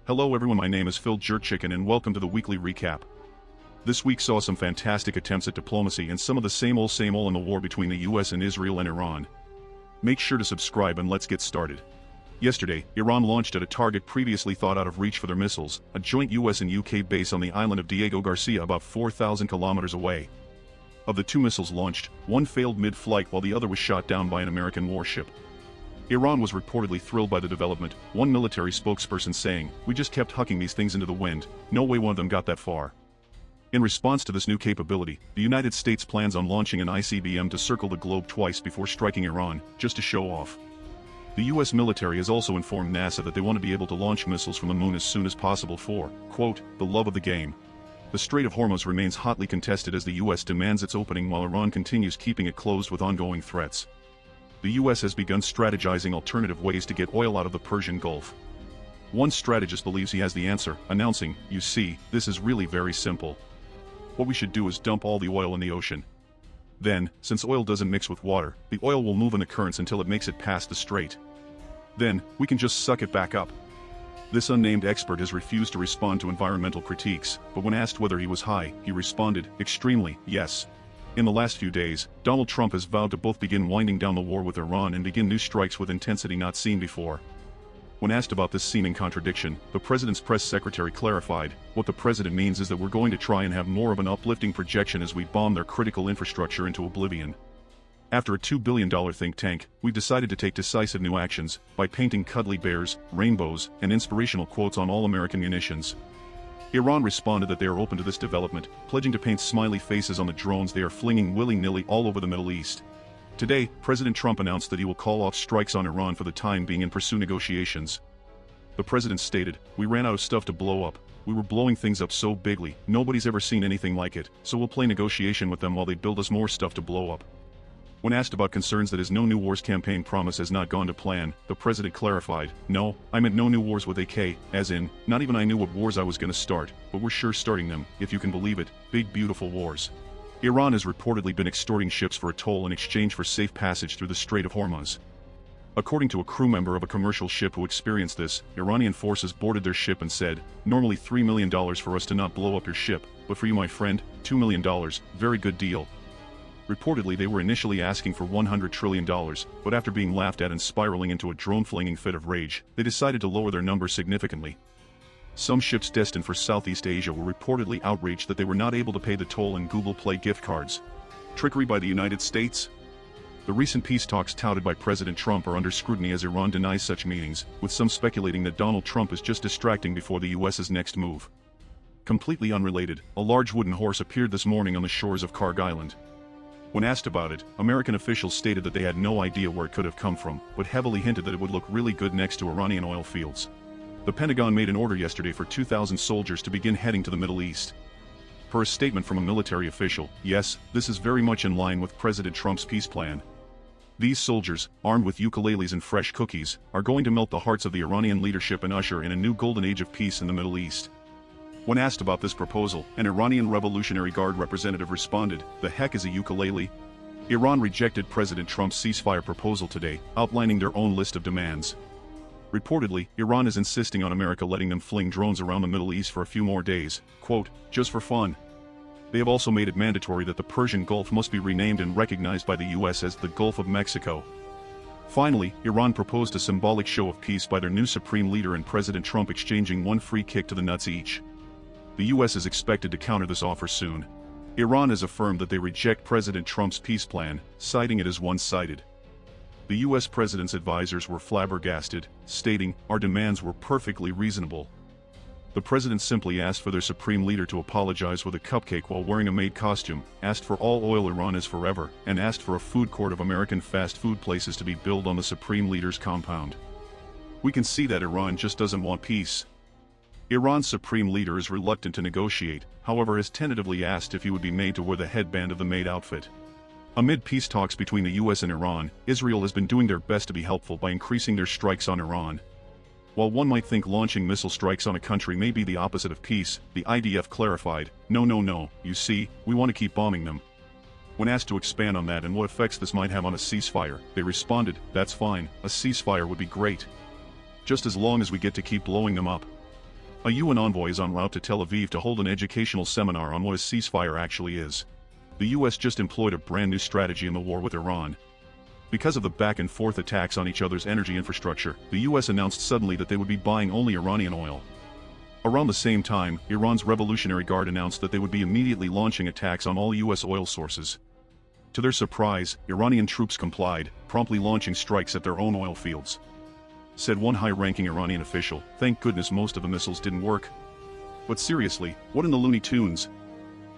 Hello everyone, my name is Phil Jerkchicken and welcome to the weekly recap. This week saw some fantastic attempts at diplomacy and some of the same old in the war between the US and Israel and Iran. Make sure to subscribe and let's get started. Yesterday, Iran launched at a target previously thought out of reach for their missiles, a joint US and UK base on the island of Diego Garcia about 4,000 kilometers away. Of the two missiles launched, one failed mid-flight while the other was shot down by an American warship. Iran was reportedly thrilled by the development, one military spokesperson saying, "We just kept hucking these things into the wind, no way one of them got that far." In response to this new capability, the United States plans on launching an ICBM to circle the globe twice before striking Iran, just to show off. The US military has also informed NASA that they want to be able to launch missiles from the moon as soon as possible for, quote, the love of the game. The Strait of Hormuz remains hotly contested as the US demands its opening while Iran continues keeping it closed with ongoing threats. The US has begun strategizing alternative ways to get oil out of the Persian Gulf. One strategist believes he has the answer, announcing, "You see, this is really very simple. What we should do is dump all the oil in the ocean. Then, since oil doesn't mix with water, the oil will move in the currents until it makes it past the strait. Then, we can just suck it back up." This unnamed expert has refused to respond to environmental critiques, but when asked whether he was high, he responded, "Extremely, yes." In the last few days, Donald Trump has vowed to both begin winding down the war with Iran and begin new strikes with intensity not seen before. When asked about this seeming contradiction, the president's press secretary clarified, "What the president means is that we're going to try and have more of an uplifting projection as we bomb their critical infrastructure into oblivion. After a $2 billion think tank, we've decided to take decisive new actions by painting cuddly bears, rainbows, and inspirational quotes on all American munitions." Iran responded that they are open to this development, pledging to paint smiley faces on the drones they are flinging willy-nilly all over the Middle East. Today, President Trump announced that he will call off strikes on Iran for the time being and pursue negotiations. The president stated, "We ran out of stuff to blow up. We were blowing things up so bigly, nobody's ever seen anything like it, so we'll play negotiation with them while they build us more stuff to blow up." When asked about concerns that his No New Wars campaign promise has not gone to plan, the president clarified, "No, I meant no new wars with AK, as in, not even I knew what wars I was gonna start, but we're sure starting them, if you can believe it, big beautiful wars." Iran has reportedly been extorting ships for a toll in exchange for safe passage through the Strait of Hormuz. According to a crew member of a commercial ship who experienced this, Iranian forces boarded their ship and said, "Normally $3 million for us to not blow up your ship, but for you my friend, $2 million, very good deal." Reportedly they were initially asking for $100 trillion, but after being laughed at and spiraling into a drone-flinging fit of rage, they decided to lower their number significantly. Some ships destined for Southeast Asia were reportedly outraged that they were not able to pay the toll in Google Play gift cards. Trickery by the United States? The recent peace talks touted by President Trump are under scrutiny as Iran denies such meetings, with some speculating that Donald Trump is just distracting before the US's next move. Completely unrelated, a large wooden horse appeared this morning on the shores of Karg Island. When asked about it, American officials stated that they had no idea where it could have come from, but heavily hinted that it would look really good next to Iranian oil fields. The Pentagon made an order yesterday for 2,000 soldiers to begin heading to the Middle East. Per a statement from a military official, "Yes, this is very much in line with President Trump's peace plan. These soldiers, armed with ukuleles and fresh cookies, are going to melt the hearts of the Iranian leadership and usher in a new golden age of peace in the Middle East." When asked about this proposal, an Iranian Revolutionary Guard representative responded, "The heck is a ukulele?" Iran rejected President Trump's ceasefire proposal today, outlining their own list of demands. Reportedly, Iran is insisting on America letting them fling drones around the Middle East for a few more days, quote, "just for fun." They have also made it mandatory that the Persian Gulf must be renamed and recognized by the US as the Gulf of Mexico. Finally, Iran proposed a symbolic show of peace by their new supreme leader and President Trump exchanging one free kick to the nuts each. The US is expected to counter this offer soon. Iran has affirmed that they reject President Trump's peace plan, citing it as one-sided. The US president's advisors were flabbergasted, stating, "Our demands were perfectly reasonable." The president simply asked for their supreme leader to apologize with a cupcake while wearing a maid costume, asked for all oil Iran is forever, and asked for a food court of American fast food places to be built on the supreme leader's compound. We can see that Iran just doesn't want peace. Iran's supreme leader is reluctant to negotiate, however has tentatively asked if he would be made to wear the headband of the maid outfit. Amid peace talks between the US and Iran, Israel has been doing their best to be helpful by increasing their strikes on Iran. While one might think launching missile strikes on a country may be the opposite of peace, the IDF clarified, no, you see, we want to keep bombing them." When asked to expand on that and what effects this might have on a ceasefire, they responded, "That's fine, a ceasefire would be great. Just as long as we get to keep blowing them up." A UN envoy is en route to Tel Aviv to hold an educational seminar on what a ceasefire actually is. The US just employed a brand new strategy in the war with Iran. Because of the back-and-forth attacks on each other's energy infrastructure, the US announced suddenly that they would be buying only Iranian oil. Around the same time, Iran's Revolutionary Guard announced that they would be immediately launching attacks on all US oil sources. To their surprise, Iranian troops complied, promptly launching strikes at their own oil fields. Said one high-ranking Iranian official, "Thank goodness most of the missiles didn't work." But seriously, what in the Looney Tunes?